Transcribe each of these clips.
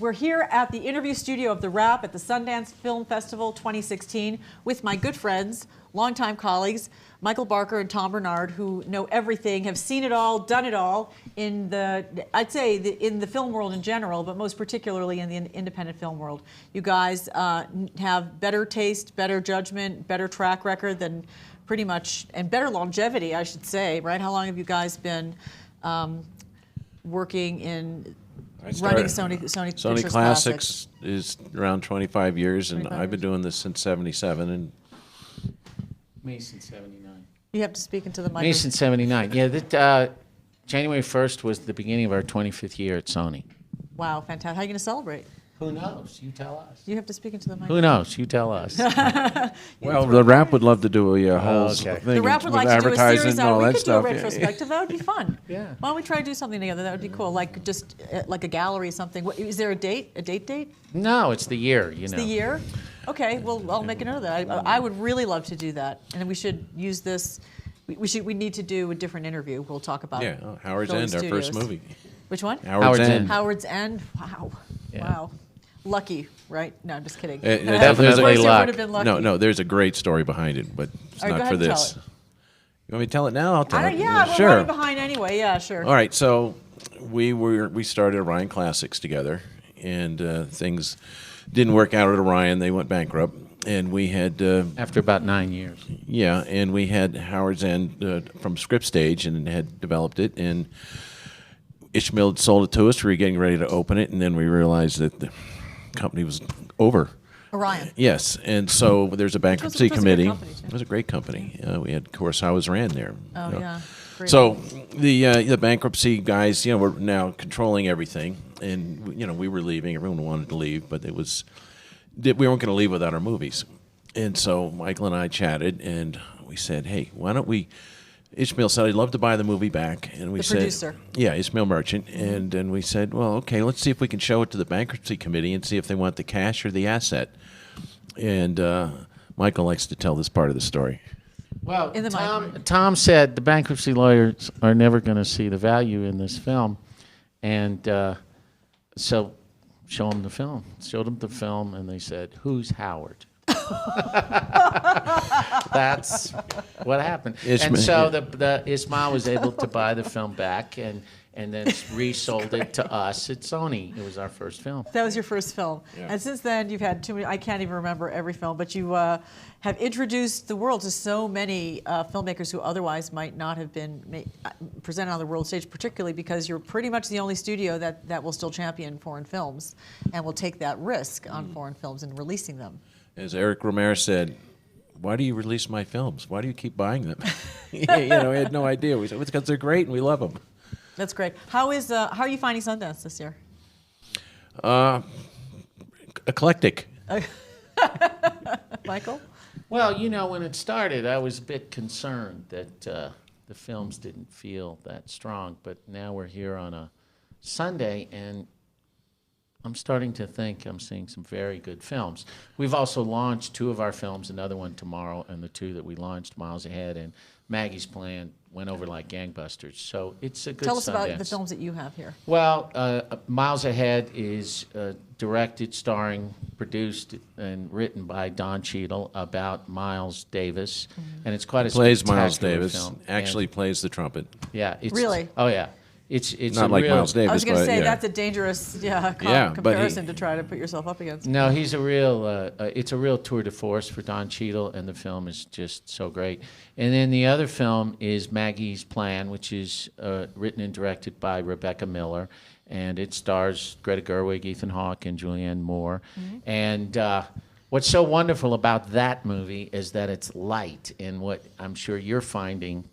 We're here at the interview studio of TheWrap at the Sundance Film Festival 2016 with my good friends, longtime colleagues, Michael Barker and Tom Bernard, who know everything, have seen it all, done it all in the, I'd say, in the film world in general, but most particularly in the independent film world. You guys have better taste, better judgment, better track record than pretty much, and better longevity, I should say, right? How long have you guys been working in running Sony Classics is around 25 years, and I've been doing this since '77. And me since '79. You have to speak into the mic. Me since '79. Yeah, that January 1st was the beginning of our 25th year at Sony. Wow, fantastic! How are you going to celebrate? Who knows? You tell us. You have to speak into the mic. Who knows? You tell us. well, TheWrap would love to do a whole thing TheWrap would with like to do a advertising series and all on. We that could stuff. do a retrospective. That would be fun. Yeah. Why don't we try to do something together? That would be cool. Like just like a gallery or something. Is there a date? A date? No, it's the year. You know. It's the year. Okay. Well, I'll make a note of that. I would really love to do that, and we should use this. We need to do a different interview. We'll talk about. Yeah, Howard's End, our first movie. Which one? Howard's End. Howard's End. Wow. Yeah. Wow. Lucky, right? No, I'm just kidding. Definitely luck. No, there's a great story behind it, but it's not for this. You want me to tell it now? I'll tell it. Yeah, sure. We're running behind anyway. Yeah, sure. All right, so we started Orion Classics together, and things didn't work out at Orion. They went bankrupt, and we had after about 9 years. Yeah, and we had Howard's End from Script Stage, and had developed it, and Ishmael had sold it to us. We were getting ready to open it, and then we realized that the company was over. Orion. Yes, and so there's a bankruptcy committee. It was a great company. We had Kurosawa's ran there. Oh, yeah. Great. So the bankruptcy guys, were now controlling everything, and we were leaving. Everyone wanted to leave, but we weren't going to leave without our movies. And so Michael and I chatted, and we said, "Hey, why don't we?" Ishmael said, "I'd love to buy the movie back," and we said, producer. "Yeah, Ishmael Merchant." And then we said, "Well, okay, let's see if we can show it to the bankruptcy committee and see if they want the cash or the asset." And Michael likes to tell this part of the story. Well, Tom said the bankruptcy lawyers are never going to see the value in this film, and so show them the film. Showed them the film, and they said, "Who's Howard?" That's what happened. And so the Ismail was able to buy the film back and then resold it to us at Sony. It was our first film. That was your first film. Yeah. And since then, you've had too many, I can't even remember every film, but you have introduced the world to so many filmmakers who otherwise might not have been presented on the world stage, particularly because you're pretty much the only studio that will still champion foreign films and will take that risk on foreign films and releasing them. As Eric Ramirez said, "Why do you release my films? Why do you keep buying them?" We had no idea. We said, "It's because they're great and we love them." That's great. How are you finding Sundance this year? Eclectic. Michael? Well, when it started, I was a bit concerned that the films didn't feel that strong, but now we're here on a Sunday, and I'm starting to think I'm seeing some very good films. We've also launched 2 of our films, another one tomorrow, and the 2 that we launched, Miles Ahead and Maggie's Plan, went over like gangbusters. So it's a good Tell us Sundance. about the films that you have here. Well, Miles Ahead is directed, starring, produced, and written by Don Cheadle about Miles Davis, and it's quite a Plays Miles spectacular Davis. film. Actually And, plays the trumpet. yeah, it's Really? Oh yeah, it's Not a like real, Miles Davis. I was going to but, say yeah. that's a dangerous but comparison to try to put yourself up against. No, he's a real. It's a real tour de force for Don Cheadle, and the film is just so great. And then the other film is Maggie's Plan, which is written and directed by Rebecca Miller, and it stars Greta Gerwig, Ethan Hawke, and Julianne Moore. And what's so wonderful about that movie is that it's light, and what I'm sure you're finding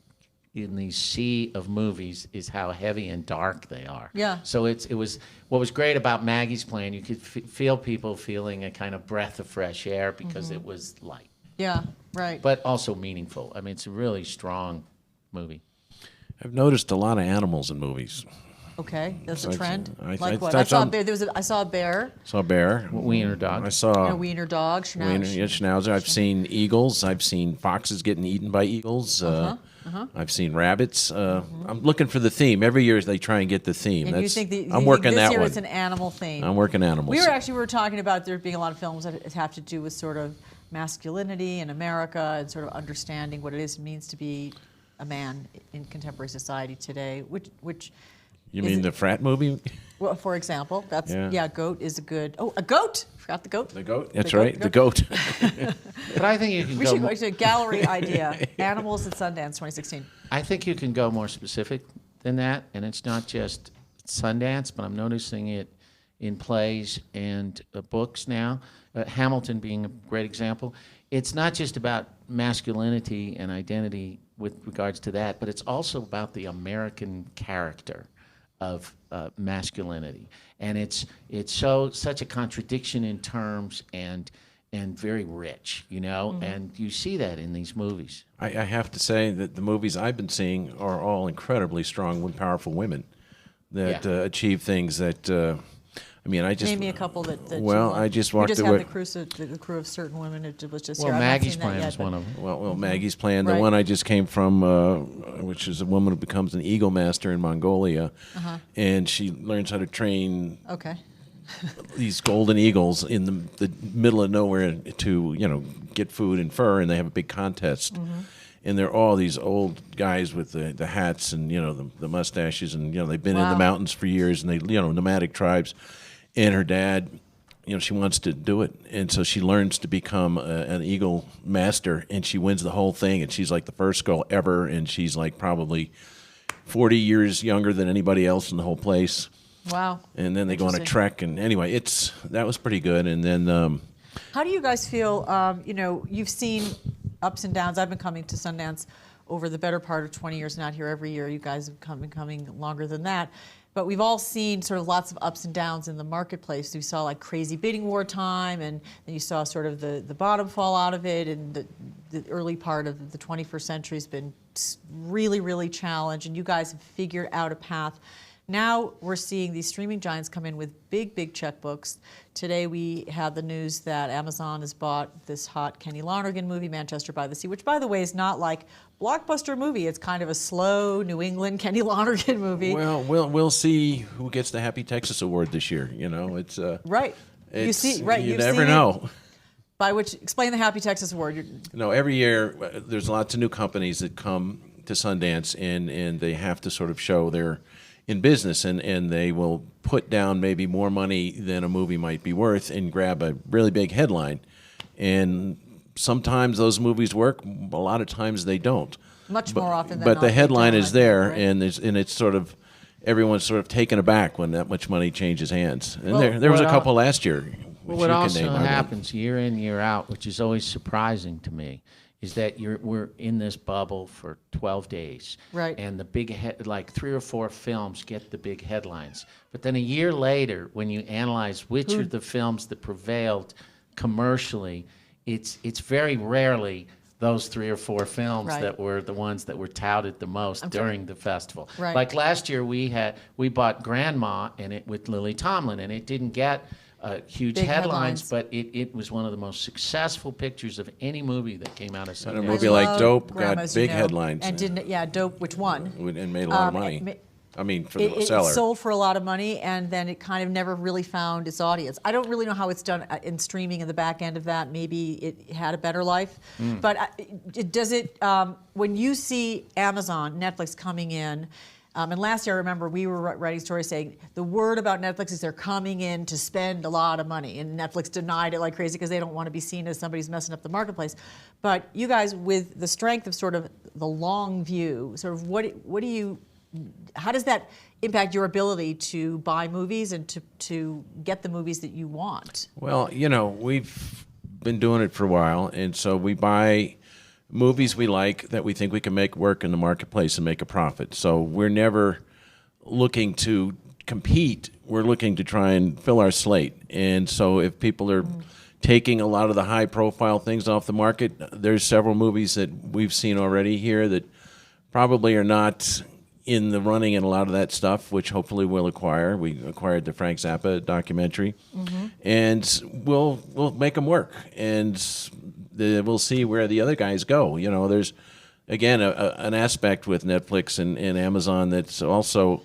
in the sea of movies is how heavy and dark they are. Yeah. So it was what was great about Maggie's Plan. You could feel people feeling a kind of breath of fresh air because it was light. Yeah, right. But also meaningful. I mean, it's a really strong movie. I've noticed a lot of animals in movies. Okay, that's a trend. I What? I saw a bear. I saw a bear. Saw a bear. Wiener dog. I saw A wiener dog. Schnauzer. I've seen eagles. I've seen foxes getting eaten by eagles. I've seen rabbits. I'm looking for the theme. Every year they try and get the theme. And you think I'm working this that year one. it's an animal theme. I'm working animals. We were talking about there being a lot of films that have to do with sort of masculinity in America and sort of understanding what it means to be a man in contemporary society today, which You mean the frat movie? well, for example, that's Yeah. Goat is a good. Oh, a goat! Forgot the goat. The goat. That's goat, right. The goat. But I think you can We go. should go to a gallery idea. Animals at Sundance 2016. I think you can go more specific than that, and it's not just Sundance, but I'm noticing it in plays and books now. Hamilton being a great example. It's not just about masculinity and identity with regards to that, but it's also about the American character of masculinity, and it's such a contradiction in terms and very rich, you know, and you see that in these movies. I have to say that the movies I've been seeing are all incredibly strong, powerful women that achieve things that. I mean, I just Name me a couple that well, you I just we walked just away. had the crew of certain women. It was just Well, here. I've not Maggie's seen that Plan yet, is but- one of them. Well, Maggie's Plan, the Right. one I just came from, which is a woman who becomes an eagle master in Mongolia, and she learns how to train Okay. these golden eagles in the middle of nowhere to get food and fur, and they have a big contest. And they're all these old guys with the hats and the mustaches, and they've been in Wow. the mountains for years, and they nomadic tribes. And her dad, she wants to do it, and so she learns to become an eagle master, and she wins the whole thing, and she's like the first girl ever, and she's like probably 40 years younger than anybody else in the whole place. Wow. And then they go on a Interesting. trek, and anyway, that was pretty good. And then How do you guys feel? You've seen ups and downs. I've been coming to Sundance over the better part of 20 years, not here every year. You guys have been coming longer than that. But we've all seen sort of lots of ups and downs in the marketplace. You saw like crazy bidding war time, and then you saw sort of the bottom fall out of it, and the early part of the 21st century has been really, really challenged, and you guys have figured out a path. Now we're seeing these streaming giants come in with big, big checkbooks. Today we had the news that Amazon has bought this hot Kenny Lonergan movie, Manchester by the Sea, which, by the way, is not like blockbuster movie. It's kind of a slow New England Kenny Lonergan movie. well, we'll see who gets the Happy Texas Award this year. It's Right. You it's- see, right? You You've never seen it. know. By which, explain the Happy Texas Award. Every year there's lots of new companies that come to Sundance, and they have to sort of show they're in business, and they will put down maybe more money than a movie might be worth and grab a really big headline. And sometimes those movies work, a lot of times they don't. Much more often than But not, the they headline don't, is I think, there, right? and it's sort of everyone's sort of taken aback when that much money changes hands. And Well, there was a what couple last year. Well, which what you can also name, I won't. happens year in, year out, which is always surprising to me, is that we're in this bubble for 12 days. Right. And the big, like 3 or 4 films get the big headlines. But then a year later, when you analyze which are the films that prevailed commercially, it's very rarely those 3 or 4 films Right. that were the ones that were touted the most during the festival. Right. Like last year, we bought Grandma with Lily Tomlin, and it didn't get huge Big headlines, headlines. but it was one of the most successful pictures of any movie that came out of And a Sundance. movie I like love Dope Grandma, got as you big know, headlines and didn't. Dope, which won? and made a lot of money. I mean, for the It seller. sold for a lot of money, and then it kind of never really found its audience. I don't really know how it's done in streaming in the back end of that. Maybe it had a better life. But when you see Amazon, Netflix coming in, and last year I remember we were writing stories saying the word about Netflix is they're coming in to spend a lot of money, and Netflix denied it like crazy because they don't want to be seen as somebody's messing up the marketplace. But you guys, with the strength of sort of the long view, sort of how does that impact your ability to buy movies and to get the movies that you want? Well, we've been doing it for a while, and so we buy movies we like that we think we can make work in the marketplace and make a profit. So we're never looking to compete. We're looking to try and fill our slate. And so if people are taking a lot of the high-profile things off the market, there's several movies that we've seen already here that probably are not in the running and a lot of that stuff, which hopefully we'll acquire. We acquired the Frank Zappa documentary, and we'll make them work, and we'll see where the other guys go. There's again, an aspect with Netflix and Amazon that's also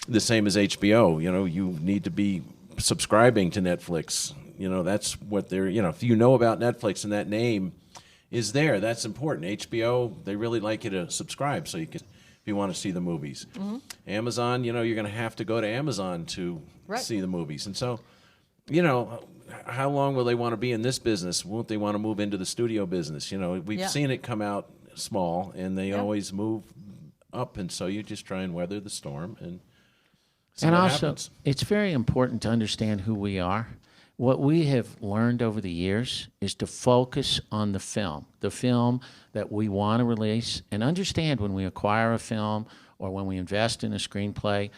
the same as HBO. You know, you need to be subscribing to Netflix. You know, that's what they're, you know, if you know about Netflix and that name is there, that's important. HBO, they really like you to subscribe so you can, if you want to see the movies. Amazon, you know, you're going to have to go to Amazon to see the movies. And so, you know, how long will they want to be in this business? Won't they want to move into the studio business? You know, we've seen it come out small, and they always move up. And so you just try and weather the storm and see what happens. It's very important to understand who we are. What we have learned over the years is to focus on the film that we want to release, and understand when we acquire a film or when we invest in a screenplay,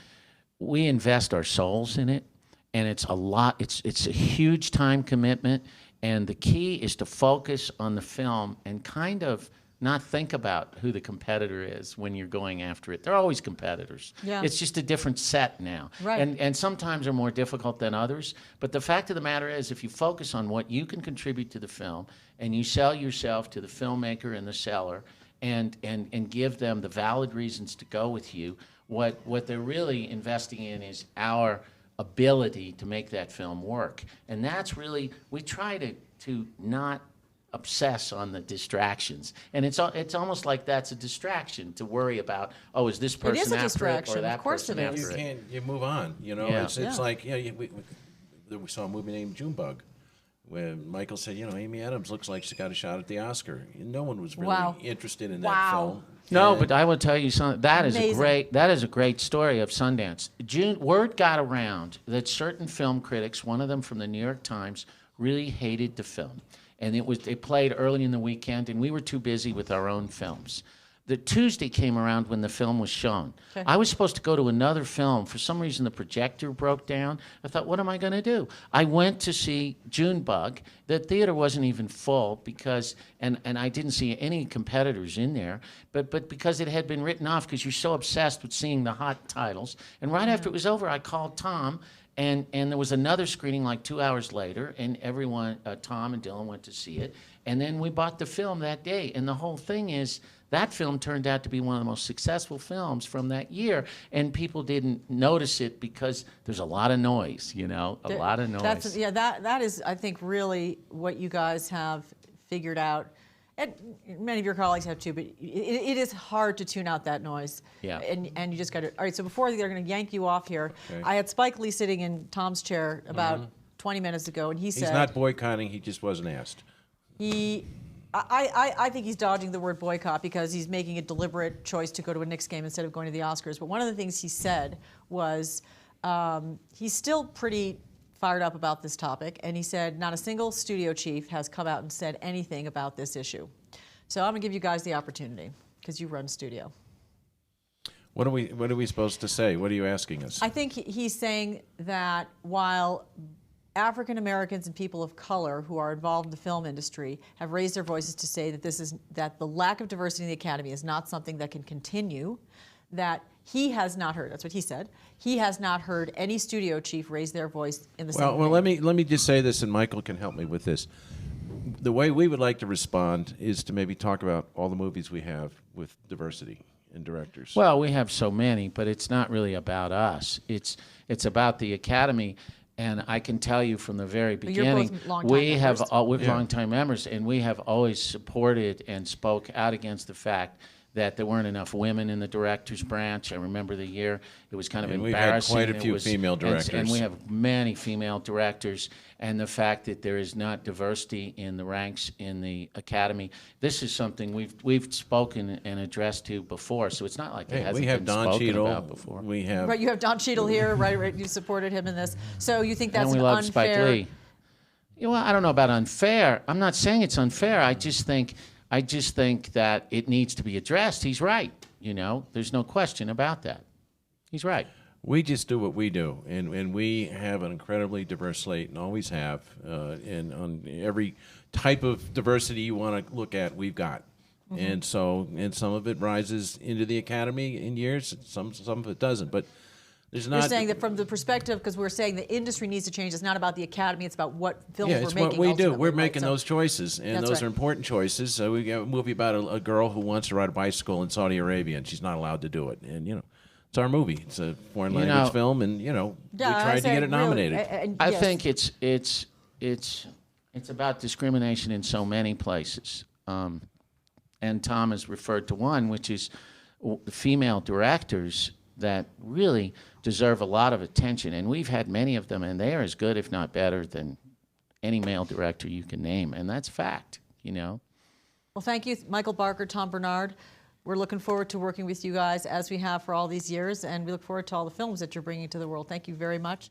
we invest our souls in it, and it's a lot. It's a huge time commitment, and the key is to focus on the film and kind of not think about who the competitor is when you're going after it. They're always competitors. Yeah. It's just a different set now. Right. And sometimes are more difficult than others. But the fact of the matter is, if you focus on what you can contribute to the film, and you sell yourself to the filmmaker and the seller, and give them the valid reasons to go with you, what they're really investing in is our ability to make that film work. And that's really, we try to not obsess on the distractions, and it's almost like that's a distraction to worry about. Oh, is this person after it or that person after it? You move on. You know, it's like we saw a movie named Junebug, where Michael said, you know, Amy Adams looks like she got a shot at the Oscar. No one was really interested in that film. No, but I will tell you something. That is Amazing. a great story of Sundance. Word got around that certain film critics, one of them from the New York Times, really hated the film. And they played early in the weekend, and we were too busy with our own films. The Tuesday came around when the film was shown. Okay. I was supposed to go to another film. For some reason, the projector broke down. I thought, what am I going to do? I went to see Junebug. The theater wasn't even full because, and I didn't see any competitors in there, but because it had been written off, because you're so obsessed with seeing the hot titles. And right after it was over, I called Tom. And there was another screening like 2 hours later, and everyone, Tom and Dylan, went to see it. And then we bought the film that day. And the whole thing is, that film turned out to be one of the most successful films from that year. And people didn't notice it because there's a lot of noise, you know, a lot of noise. That is, I think, really what you guys have figured out. And many of your colleagues have too, but it is hard to tune out that noise. Yeah. And you just got to. All right, so before they're going to yank you off here, I had Spike Lee sitting in Tom's chair about 20 minutes ago, and he said... He's not boycotting, he just wasn't asked. I think he's dodging the word boycott because he's making a deliberate choice to go to a Knicks game instead of going to the Oscars. But one of the things he said was he's still pretty fired up about this topic, and he said not a single studio chief has come out and said anything about this issue. So I'm going to give you guys the opportunity because you run studio. What are we supposed to say? What are you asking us? I think he's saying that while African Americans and people of color who are involved in the film industry have raised their voices to say that the lack of diversity in the Academy is not something that can continue, that he has not heard. That's what he said. He has not heard any studio chief raise their voice in the same way. Well, let me just say this, and Michael can help me with this. The way we would like to respond is to maybe talk about all the movies we have with diversity in directors. Well, we have so many, but it's not really about us. It's about the Academy. And I can tell you from the very beginning, we're longtime members, and we have always supported and spoke out against the fact that there weren't enough women in the director's branch. I remember the year it was kind of embarrassing. We've had quite a few female directors. And we have many female directors. And the fact that there is not diversity in the ranks in the Academy, this is something we've spoken and addressed to before. So it's not like it hasn't been spoken about before. Right, you have Don Cheadle here, right? You supported him in this. So you think that's and we an love unfair... Spike Lee. You know, I don't know about unfair. I'm not saying it's unfair. I just think that it needs to be addressed. He's right. You know, there's no question about that. He's right. We just do what we do, and we have an incredibly diverse slate, and always have. And on every type of diversity you want to look at, we've got. And so, and some of it rises into the Academy in years, some of it doesn't. But There's You're not. saying that from the perspective, because we're saying the industry needs to change. It's not about the Academy. It's about what films Yeah, we're it's making. what we do. ultimately, We're right? making So- those choices, and That's those right. are important choices. So we got a movie about a girl who wants to ride a bicycle in Saudi Arabia, and she's not allowed to do it. And it's our movie. It's a foreign You language know- film, and we Yeah, I tried to say get it really, nominated. I yes. think it's about discrimination in so many places. And Tom has referred to one, which is female directors that really deserve a lot of attention. And we've had many of them, and they are as good, if not better, than any male director you can name. And that's fact, Well, thank you, Michael Barker, Tom Bernard. We're looking forward to working with you guys as we have for all these years, and we look forward to all the films that you're bringing to the world. Thank you very much.